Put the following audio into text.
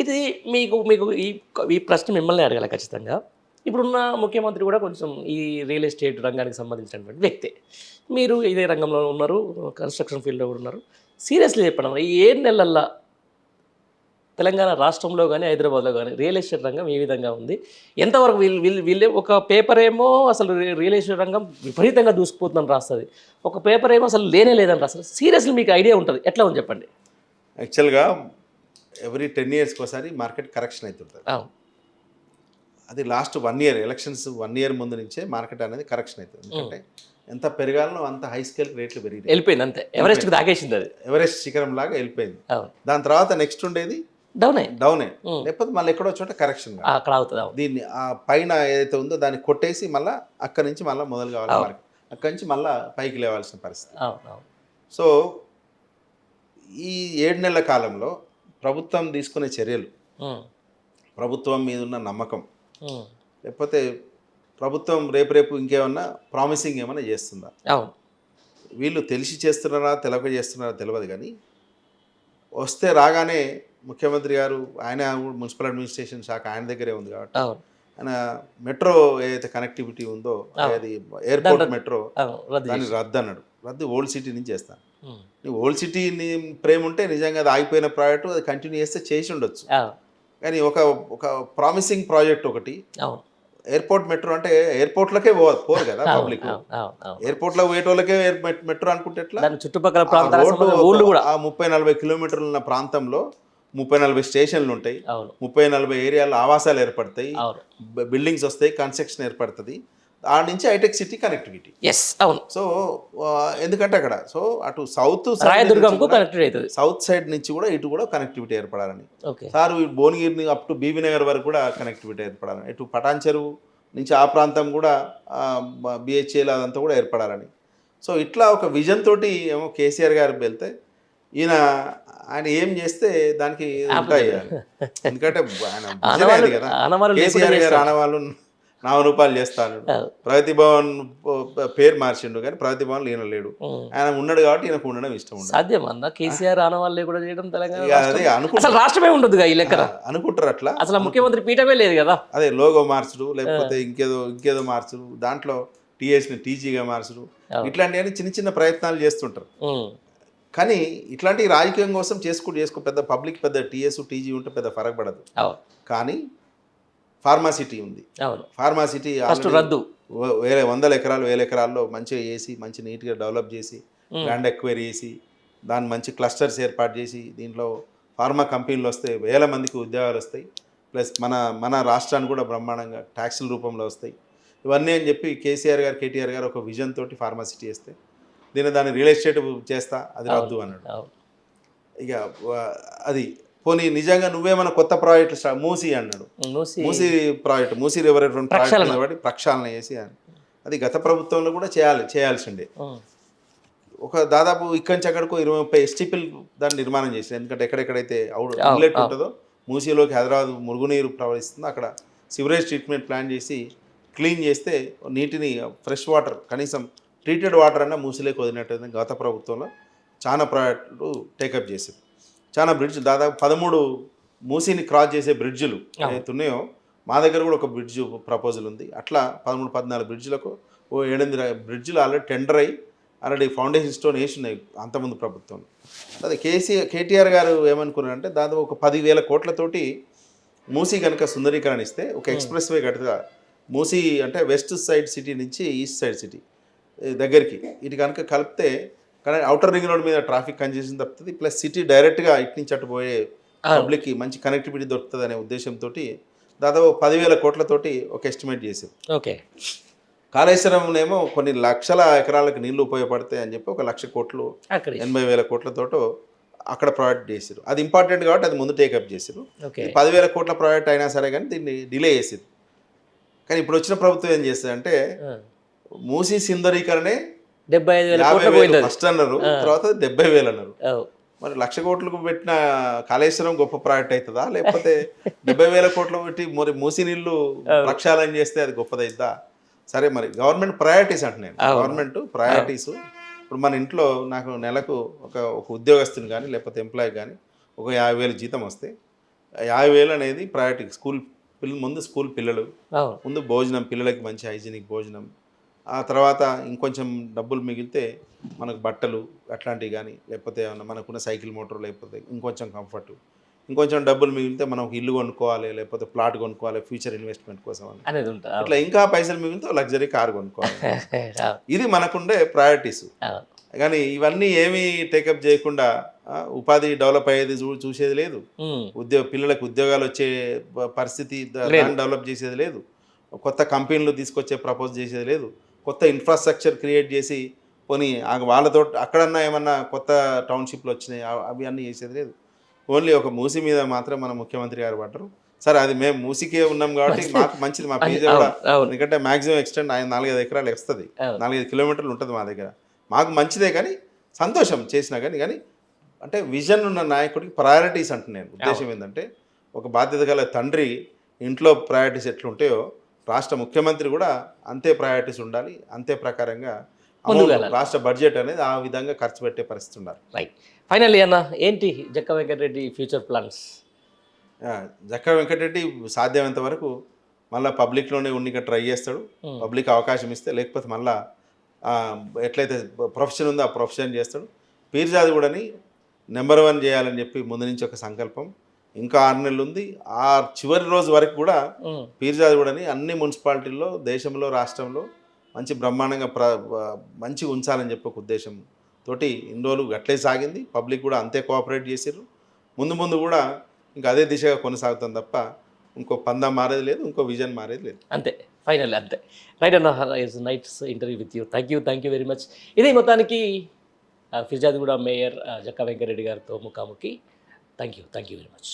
ఇది మీకు మీకు ఈ ఈ ప్రశ్న మిమ్మల్ని అడగాలి ఖచ్చితంగా. ఇప్పుడున్న ముఖ్యమంత్రి కూడా కొంచెం ఈ రియల్ ఎస్టేట్ రంగానికి సంబంధించినటువంటి వ్యక్తే. మీరు ఇదే రంగంలో ఉన్నారు, కన్‌స్ట్రక్షన్ ఫీల్డ్‌లో కూడా ఉన్నారు. సీరియస్‌లీ చెప్పండి, ఈ 7 నెలల్లో తెలంగాణ రాష్ట్రంలో గానీ, హైదరాబాద్‌లో గానీ రియల్ ఎస్టేట్ రంగం ఏ విధంగా ఉంది? ఎంతవరకు వీళ్ళే ఒక పేపర్ ఏమో అసలు రియల్ ఎస్టేట్ రంగం విపరీతంగా దూసుకుపోతుందని రాస్తది. ఒక పేపర్ ఏమో అసలు లేనే లేదని రాస్తది. సీరియస్‌లీ మీకు ఐడియా ఉంటది. ఎట్లా ఉంది చెప్పండి? యాక్చువల్‌గా ఎవ్రీ 10 ఇయర్స్‌కి ఒకసారి మార్కెట్ కరెక్షన్ అవుతుంటుంది. అవును. అది లాస్ట్ 1 ఇయర్ ఎలక్షన్స్ 1 ఇయర్ ముందు నుంచే మార్కెట్ అనేది కరెక్షన్ అవుతుంది. ఎందుకంటే ఎంత పెరగాలనో అంత హై స్కేల్ రేట్లు పెరిగినాయి. వెళ్ళిపోయింది అంతే. ఎవరెస్ట్‌కి దాగేసింది అది. ఎవరెస్ట్ శిఖరం లాగా వెళ్ళిపోయింది. అవును. దాని తర్వాత నెక్స్ట్ ఉండేది డౌనే. డౌనే, లేకపోతే మళ్ళీ ఎక్కడో చోట కరెక్షన్. అక్కడ అవుతుంది. అవును. దీన్ని ఆ పైన ఏదైతే ఉందో దాన్ని కొట్టేసి మళ్ళీ అక్కడి నుంచి మళ్ళీ మొదలు కావాలి మార్కెట్. అక్కడి నుంచి మళ్ళీ పైకి లేవాల్సిన పరిస్థితి. అవును. అవును. సో ఈ 7 నెలల కాలంలో ప్రభుత్వం తీసుకునే చర్యలు, ప్రభుత్వం మీద ఉన్న నమ్మకం, లేకపోతే ప్రభుత్వం రేపు ఇంకేమన్నా ప్రామిసింగ్ ఏమైనా చేస్తుందా? అవును. వీళ్ళు తెలిసి చేస్తున్నారా తెలియక చేస్తున్నారా తెలియదు, కానీ వస్తే రాగానే ముఖ్యమంత్రి గారు ఆయన మున్సిపల్ అడ్మినిస్ట్రేషన్ శాఖ ఆయన దగ్గరే ఉంది కాబట్టి అవును. ఆయన మెట్రో ఏదైతే కనెక్టివిటీ ఉందో అది ఎయిర్పోర్ట్ మెట్రో దాన్ని రద్దు అన్నాడు. రద్దు ఓల్డ్ సిటీ నుంచి చేస్తాను. నీ ఓల్డ్ సిటీ ప్రేమ ఉంటే నిజంగా అది ఆగిపోయిన ప్రాజెక్టు అది కంటిన్యూ చేస్తే చేసి ఉండొచ్చు. కానీ ఒక ప్రామిసింగ్ ప్రాజెక్ట్ ఒకటి ఎయిర్పోర్ట్ మెట్రో అంటే ఎయిర్పోర్ట్లకే పోరు కదా పబ్లిక్. ఎయిర్పోర్ట్లో పోయేటోళ్ళకే మెట్రో అనుకుంటే ఎట్లా? చుట్టుపక్కల ఆ 30-40 కిలోమీటర్లు ఉన్న ప్రాంతంలో 30-40 స్టేషన్లు ఉంటాయి. 30-40 ఏరియాలో ఆవాసాలు ఏర్పడతాయి, బిల్డింగ్స్ వస్తాయి, కన్స్ట్రక్షన్ ఏర్పడుతుంది. ఆ నుంచి హైటెక్ సిటీ కనెక్టివిటీ. అవును. సో ఎందుకంటే అక్కడ సో అటు సౌత్ సైడ్ నుంచి కూడా ఇటు కూడా కనెక్టివిటీ ఏర్పడాలని సార్, భువనగిరిని అప్ టు బీబీ నగర్ వరకు కూడా కనెక్టివిటీ ఏర్పడాలని, ఇటు పటాన్ చెరువు నుంచి ఆ ప్రాంతం కూడా బిహెచ్ఏల్ అదంతా కూడా ఏర్పడాలని. సో ఇట్లా ఒక విజన్ తోటి ఏమో కేసీఆర్ గారు వెళ్తే ఆయన ఏం చేస్తే దానికి ఉంటాయి. ఎందుకంటే ఆయన కదా కేసీఆర్ గారు ఆనవాళ్ళు నామరూపాలు చేస్తాను. ప్రగతి భవన్ పేరు మార్చిండు కానీ ప్రగతి భవన్ లేనలేడు. ఆయన ఉన్నాడు కాబట్టి ఈయనకు ఉండడం ఇష్టం ఉండదు. సాధ్యం అన్న కేసీఆర్ ఆనవాళ్ళే కూడా చేయడం తెలంగాణ అదే అనుకుంటారు. రాష్ట్రమే ఉండదు ఈ లెక్కన అనుకుంటారు అట్లా. అసలు ముఖ్యమంత్రి పీఠమే లేదు కదా. అదే లోగో మార్చుడు, లేకపోతే ఇంకేదో మార్చుడు, దాంట్లో టీఎస్ని టీజీగా మార్చుడు, ఇట్లాంటివన్నీ చిన్న చిన్న ప్రయత్నాలు చేస్తుంటారు. కానీ ఇట్లాంటి రాజకీయం కోసం చేసుకో పెద్ద పబ్లిక్ పెద్ద టీఎస్ టీజీ ఉంటే పెద్ద ఫరక్ పడదు. కానీ ఫార్మాసిటీ ఉంది. ఫార్మాసిటీ రద్దు వేరే 100 ఎకరాలు 1000 ఎకరాల్లో మంచిగా చేసి మంచి నీట్గా డెవలప్ చేసి ల్యాండ్ ఎక్వైరీ చేసి దాన్ని మంచి క్లస్టర్స్ ఏర్పాటు చేసి దీంట్లో ఫార్మా కంపెనీలు వస్తాయి, 1000 మందికి ఉద్యోగాలు వస్తాయి, ప్లస్ మన రాష్ట్రానికి కూడా బ్రహ్మాండంగా ట్యాక్సుల రూపంలో వస్తాయి. ఇవన్నీ అని చెప్పి కేసీఆర్ గారు కేటీఆర్ గారు ఒక విజన్ తోటి ఫార్మాసిటీ చేస్తే దాన్ని రియల్ ఎస్టేట్ చేస్తా అది రద్దు అన్నాడు. ఇక అది పోనీ నిజంగా నువ్వేమైనా కొత్త ప్రాజెక్టు మూసి అన్నాడు. మూసి ప్రాజెక్టు మూసి రివర్ ప్రాజెక్టు ప్రక్షాళన చేసి అది గత ప్రభుత్వంలో కూడా చేయాల్సిందే. ఒక దాదాపు ఇక్కడి నుంచి అక్కడికి 20-30 ఎస్టీపీలు దాన్ని నిర్మాణం చేసింది. ఎందుకంటే ఎక్కడెక్కడైతే అవుట్లెట్ ఉంటుందో మూసీలోకి హైదరాబాద్ మురుగునీరు ప్రవహిస్తుందో అక్కడ సివరేజ్ ట్రీట్మెంట్ ప్లాన్ చేసి క్లీన్ చేస్తే నీటిని ఫ్రెష్ వాటర్ కనీసం ట్రీటెడ్ వాటర్ అన్న మూసీలోకి వదిలినట్టు గత ప్రభుత్వంలో చాలా ప్రాజెక్టులు టేకప్ చేసింది. చాలా బ్రిడ్జ్ దాదాపు 13 మూసీని క్రాస్ చేసే బ్రిడ్జ్లు ఏవైతే ఉన్నాయో మా దగ్గర కూడా ఒక బ్రిడ్జ్ ప్రపోజల్ ఉంది. అట్లా 13-14 బ్రిడ్జ్లకు 7-8 బ్రిడ్జ్లు ఆల్రెడీ టెండర్ అయ్యి ఆల్రెడీ ఫౌండేషన్ స్టోన్ వేసి ఉన్నాయి అంతకుముందు ప్రభుత్వంలో. అదే కేటీఆర్ గారు ఏమనుకున్నారంటే దాదాపు ఒక 10,000 కోట్లతోటి మూసీ కనుక సుందరీకరణ ఇస్తే ఒక ఎక్స్ప్రెస్ వే కట్టుగా మూసీ అంటే వెస్ట్ సైడ్ సిటీ నుంచి ఈస్ట్ సైడ్ సిటీ దగ్గరికి ఇటు కనుక కలిపితే కానీ అవుటర్ రింగ్ రోడ్ మీద ట్రాఫిక్ కంజెషన్ తప్పుతుంది, ప్లస్ సిటీ డైరెక్ట్గా ఇటు నుంచి అటు పోయే పబ్లిక్కి మంచి కనెక్టివిటీ దొరుకుతుంది అనే ఉద్దేశంతో దాదాపు 10,000 కోట్లతోటి ఒక ఎస్టిమేట్ చేశారు. కాళేశ్వరంనేమో కొన్ని లక్షల ఎకరాలకు నీళ్లు ఉపయోగపడతాయి అని చెప్పి 1,00,000 కోట్లు 80,000 కోట్లతోటి అక్కడ ప్రాజెక్ట్ చేశారు. అది ఇంపార్టెంట్ కాబట్టి అది ముందు టేకప్ చేశారు. 10,000 కోట్ల ప్రాజెక్ట్ అయినా సరే కానీ దీన్ని డిలే చేశారు. కానీ ఇప్పుడు వచ్చిన ప్రభుత్వం ఏం చేస్తుందంటే మూసీ సుందరీకరణే 75,000 ఫస్ట్ అన్నారు, తర్వాత 70,000 అన్నారు. మరి 1,00,000 కోట్లకు పెట్టిన కాళేశ్వరం గొప్ప ప్రాజెక్ట్ అవుతుందా, లేకపోతే 70,000 కోట్లు పెట్టి మరి మూసీ నీళ్లు ప్రక్షాళన చేస్తే అది గొప్పదైద్దా? సరే మరి గవర్నమెంట్ ప్రయారిటీస్ అంటున్నాను. గవర్నమెంట్ ప్రయారిటీస్ ఇప్పుడు మన ఇంట్లో నాకు నెలకు ఒక ఉద్యోగస్తుని కానీ లేకపోతే ఎంప్లాయీ కానీ ఒక 50,000 జీతం వస్తే 50,000 అనేది ప్రయారిటీ. ముందు స్కూల్ పిల్లలు, అవును. ముందు భోజనం, పిల్లలకి మంచి హైజీనిక్ భోజనం. ఆ తర్వాత ఇంకొంచెం డబ్బులు మిగిలితే మనకు బట్టలు అట్లాంటివి కానీ, లేకపోతే ఏమన్నా మనకున్న సైకిల్ మోటార్, లేకపోతే ఇంకొంచెం కంఫర్ట్, ఇంకొంచెం డబ్బులు మిగిలితే మనం ఒక ఇల్లు కొనుక్కోవాలి, లేకపోతే ప్లాట్ కొనుక్కోవాలి ఫ్యూచర్ ఇన్వెస్ట్మెంట్ కోసం అని. అనేది ఉంటుంది. ఇట్లా ఇంకా పైసలు మిగిలితే లగ్జరీ కార్ కొనుక్కోవాలి. అవును. ఇది మనకుండే ప్రయారిటీస్. అవును. కానీ ఇవన్నీ ఏమీ టేకప్ చేయకుండా ఉపాధి డెవలప్ అయ్యేది చూసేది లేదు. ఉమ్. పిల్లలకు ఉద్యోగాలు వచ్చే పరిస్థితి దాన్ని డెవలప్ చేసేది లేదు. కొత్త కంపెనీలు తీసుకొచ్చే ప్రపోజ్ చేసేది లేదు. కొత్త ఇన్ఫ్రాస్ట్రక్చర్ క్రియేట్ చేసి పోనీ వాళ్ళతో అక్కడన్నా ఏమన్నా కొత్త టౌన్షిప్లు వచ్చినాయి అవి అన్నీ చేసేది లేదు. ఓన్లీ ఒక మూసి మీద మాత్రం మన ముఖ్యమంత్రి గారు పడ్డారు. సరే అది మేము మూసికే ఉన్నాం కాబట్టి మాకు మంచిది, మా పేజీ కూడా. అవును. ఎందుకంటే మ్యాక్సిమం ఎక్స్టెండ్ ఆయన 4-5 ఎకరాలు వస్తుంది, అవును. 4-5 కిలోమీటర్లు ఉంటుంది మా దగ్గర. మాకు మంచిదే కానీ సంతోషం చేసినా కానీ అంటే విజన్ ఉన్న నాయకుడికి ప్రయారిటీస్ అంటున్నాను. ఉద్దేశం ఏంటంటే ఒక బాధ్యత గల తండ్రి ఇంట్లో ప్రయారిటీస్ ఎట్లుంటాయో రాష్ట్ర ముఖ్యమంత్రి కూడా అంతే ప్రయారిటీస్ ఉండాలి. అంతే ప్రకారంగా రాష్ట్ర బడ్జెట్ అనేది ఆ విధంగా ఖర్చు పెట్టే పరిస్థితి ఉండాలి. రైట్. ఫైనల్లీ అన్న, ఏంటి జక్క వెంకటరెడ్డి ఫ్యూచర్ ప్లాన్స్? జక్క వెంకటరెడ్డి సాధ్యమైనంత వరకు మళ్ళీ పబ్లిక్లోనే ఉన్నిగా ట్రై చేస్తాడు. పబ్లిక్ అవకాశం ఇస్తే, లేకపోతే మళ్ళీ ఎట్లయితే ప్రొఫెషన్ ఉందో ఆ ప్రొఫెషన్ చేస్తాడు. పీర్జాది కూడాని నెంబర్ 1 చేయాలని చెప్పి ముందు నుంచి ఒక సంకల్పం. ఇంకా 6 నెలలు ఉంది. ఆ చివరి రోజు వరకు కూడా పీర్జాది కూడాని అన్ని మున్సిపాలిటీల్లో, దేశంలో, రాష్ట్రంలో మంచి బ్రహ్మాండంగా మంచిగా ఉంచాలని చెప్పి ఒక ఉద్దేశం తోటి ఇన్ని రోజులు అట్లే సాగింది. పబ్లిక్ కూడా అంతే కోఆపరేట్ చేసారు. ముందు కూడా ఇంకా అదే దిశగా కొనసాగుతాం తప్ప ఇంకో పందా మారేది లేదు, ఇంకో విజన్ మారేది లేదు. అంతే, ఫైనల్ అంతే. రైట్ అన్న, it's nights interview with you. Thank you very much. ఇది మొత్తానికి ఫిర్జాదిగూడ మేయర్ జక్కా వెంకటరెడ్డి గారితో ముఖాముఖి. Thank you very much.